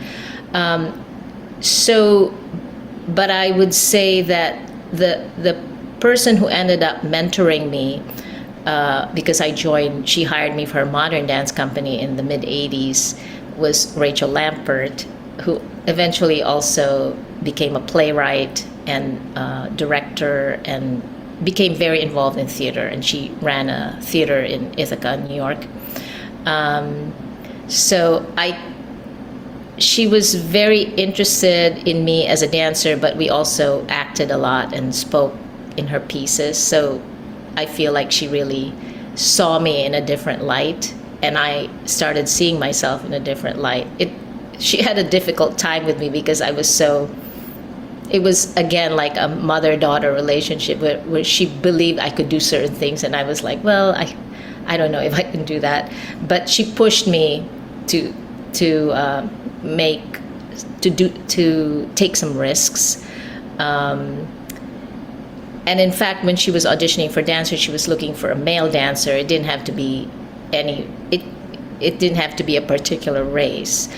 But I would say that the person who ended up mentoring me, because she hired me for her modern dance company in the mid-'80s, was Rachel Lampert, who eventually also became a playwright and director and became very involved in theater. And she ran a theater in Ithaca, New York. She was very interested in me as a dancer, but we also acted a lot and spoke in her pieces. So I feel like she really saw me in a different light, and I started seeing myself in a different light. She had a difficult time with me because it was again like a mother-daughter relationship where she believed I could do certain things, and I was like, well, I don't know if I can do that. But she pushed me to take some risks. And in fact, when she was auditioning for dancers, she was looking for a male dancer. It didn't have to be it didn't have to be a particular race.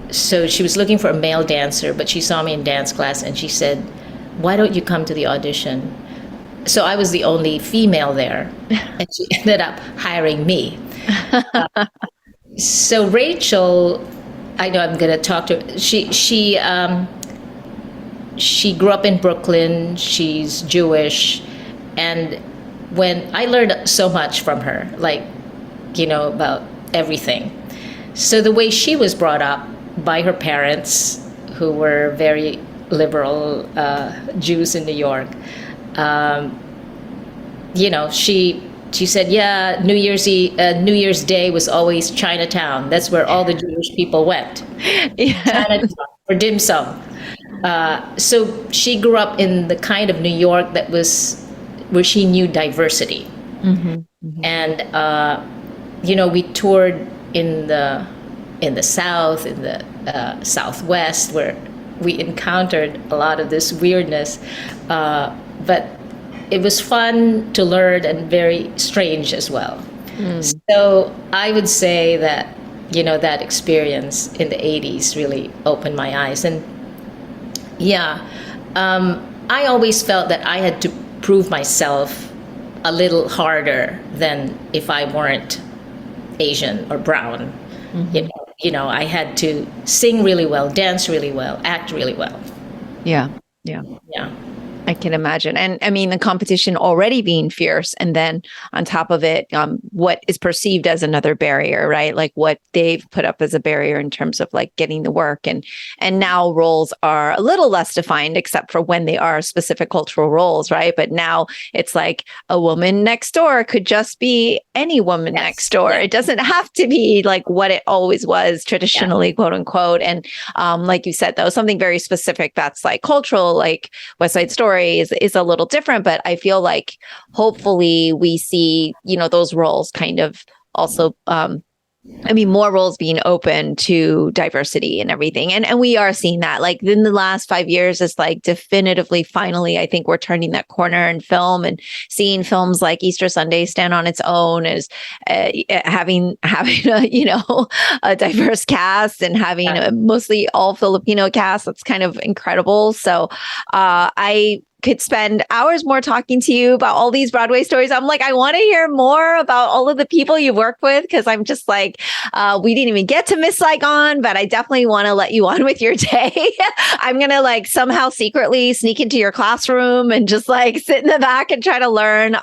So she was looking for a male dancer, but she saw me in dance class and she said, why don't you come to the audition? So I was the only female there, and she ended up hiring me. So Rachel, I know I'm going to talk to her. She grew up in Brooklyn. She's Jewish, and when I learned so much from her, about everything. So the way she was brought up by her parents, who were very liberal Jews in New York. She said, yeah, New Year's Day was always Chinatown. That's where all the Jewish people went. Yeah. Chinatown for dim sum. So she grew up in the kind of New York that was where she knew diversity. And we toured in the South, in the Southwest, where we encountered a lot of this weirdness. But it was fun to learn and very strange as well. So I would say that, that experience in the 80s really opened my eyes. And I always felt that I had to prove myself a little harder than if I weren't Asian or brown. I had to sing really well, dance really well, act really well. Yeah. I can imagine. And I mean, the competition already being fierce. And then on top of it, what is perceived as another barrier, right? Like what they've put up as a barrier in terms of like getting the work. And now roles are a little less defined, except for when they are specific cultural roles, right? But now it's like a woman next door could just be any woman next door. It doesn't have to be like what it always was traditionally, quote unquote. And like you said, though, something very specific that's like cultural, like West Side Story is a little different, but I feel like hopefully we see, those roles kind of also, more roles being open to diversity and everything. And we are seeing that like in the last 5 years, it's like definitively, finally, I think we're turning that corner in film and seeing films like Easter Sunday stand on its own as having a diverse cast and having a mostly all Filipino cast. That's kind of incredible. So I could spend hours more talking to you about all these Broadway stories. I'm like, I want to hear more about all of the people you work with, because I'm just like, we didn't even get to Miss Saigon, but I definitely want to let you on with your day. I'm going to like somehow secretly sneak into your classroom and just like sit in the back and try to learn.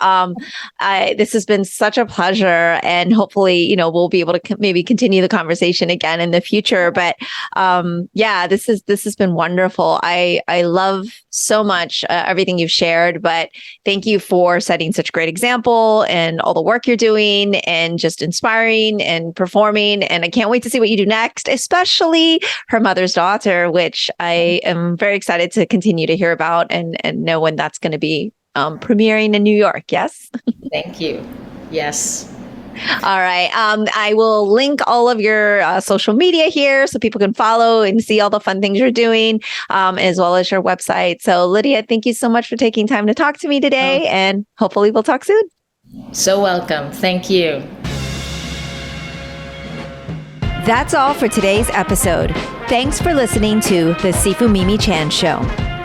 This has been such a pleasure, and hopefully, we'll be able to maybe continue the conversation again in the future. But this has been wonderful. I love so much everything you've shared, but thank you for setting such a great example and all the work you're doing and just inspiring and performing. And I can't wait to see what you do next, especially Her Mother's Daughter, which I am very excited to continue to hear about and know when that's going to be premiering in New York. Yes. Thank you. Yes. All right. I will link all of your social media here so people can follow and see all the fun things you're doing, as well as your website. So Lydia, thank you so much for taking time to talk to me today, and hopefully we'll talk soon. So welcome. Thank you. That's all for today's episode. Thanks for listening to The Sifu Mimi Chan Show.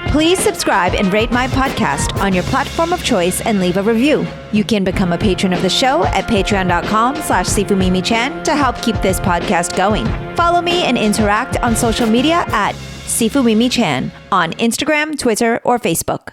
Please subscribe and rate my podcast on your platform of choice and leave a review. You can become a patron of the show at patreon.com/SifuMimiChan to help keep this podcast going. Follow me and interact on social media at Sifu Mimi Chan on Instagram, Twitter, or Facebook.